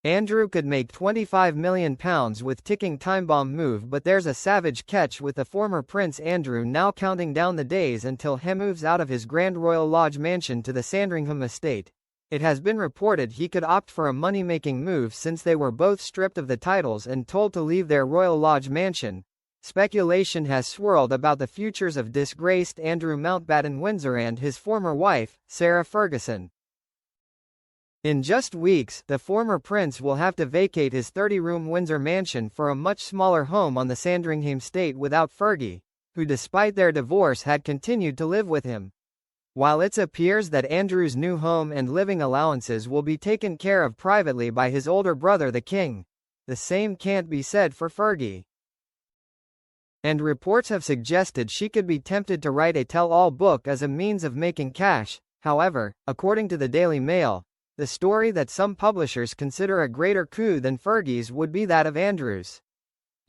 Andrew could make £25 million with ticking time bomb move, but there's a savage catch with the former Prince Andrew now counting down the days until he moves out of his Grand Royal Lodge mansion to the Sandringham estate. It has been reported he could opt for a money-making move since they were both stripped of the titles and told to leave their Royal Lodge mansion. Speculation has swirled about the futures of disgraced Andrew Mountbatten Windsor and his former wife, Sarah Ferguson. In just weeks, the former prince will have to vacate his 30-room Windsor mansion for a much smaller home on the Sandringham estate without Fergie, who despite their divorce had continued to live with him. While it appears that Andrew's new home and living allowances will be taken care of privately by his older brother the King, the same can't be said for Fergie. And reports have suggested she could be tempted to write a tell-all book as a means of making cash. However, according to the Daily Mail, the story that some publishers consider a greater coup than Fergie's would be that of Andrew's.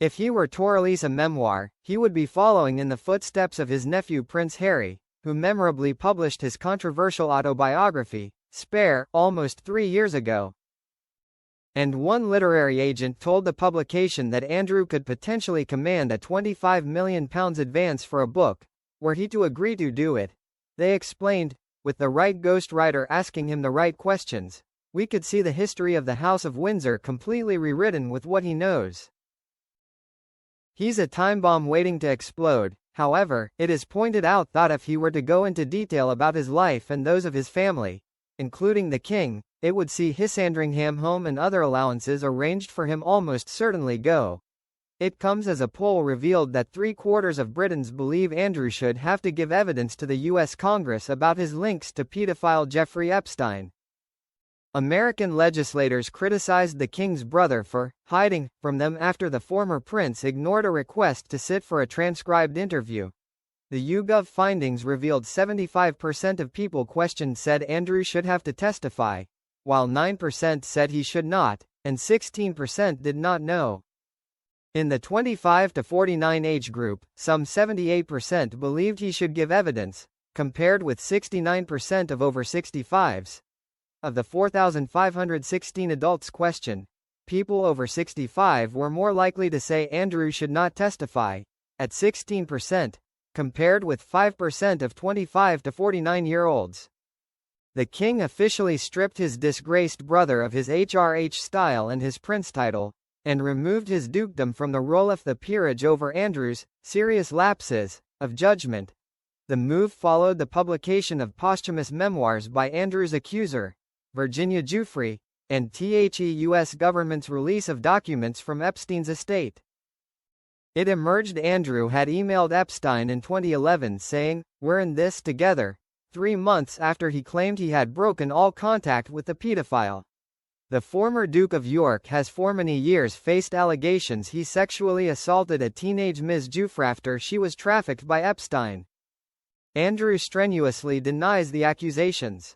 If he were to release a memoir, he would be following in the footsteps of his nephew Prince Harry, who memorably published his controversial autobiography, Spare, almost 3 years ago. And one literary agent told the publication that Andrew could potentially command a £25 million advance for a book, were he to agree to do it. They explained, with the right ghostwriter asking him the right questions, we could see the history of the House of Windsor completely rewritten with what he knows. He's a time bomb waiting to explode. However, it is pointed out that if he were to go into detail about his life and those of his family, including the King, it would see his Sandringham home and other allowances arranged for him almost certainly go. It comes as a poll revealed that 3/4 of Britons believe Andrew should have to give evidence to the U.S. Congress about his links to pedophile Jeffrey Epstein. American legislators criticized the King's brother for hiding from them after the former prince ignored a request to sit for a transcribed interview. The YouGov findings revealed 75% of people questioned said Andrew should have to testify, while 9% said he should not, and 16% did not know. In the 25 to 49 age group, some 78% believed he should give evidence, compared with 69% of over 65s. Of the 4,516 adults questioned, people over 65 were more likely to say Andrew should not testify, at 16%, compared with 5% of 25 to 49-year-olds. The King officially stripped his disgraced brother of his HRH style and his prince title, and removed his dukedom from the roll of the peerage over Andrew's serious lapses of judgment. The move followed the publication of posthumous memoirs by Andrew's accuser, Virginia Giuffre, and the U.S. government's release of documents from Epstein's estate. It emerged Andrew had emailed Epstein in 2011 saying, "We're in this together," 3 months after he claimed he had broken all contact with the pedophile. The former Duke of York has for many years faced allegations he sexually assaulted a teenage Ms. Giuffre after she was trafficked by Epstein. Andrew strenuously denies the accusations.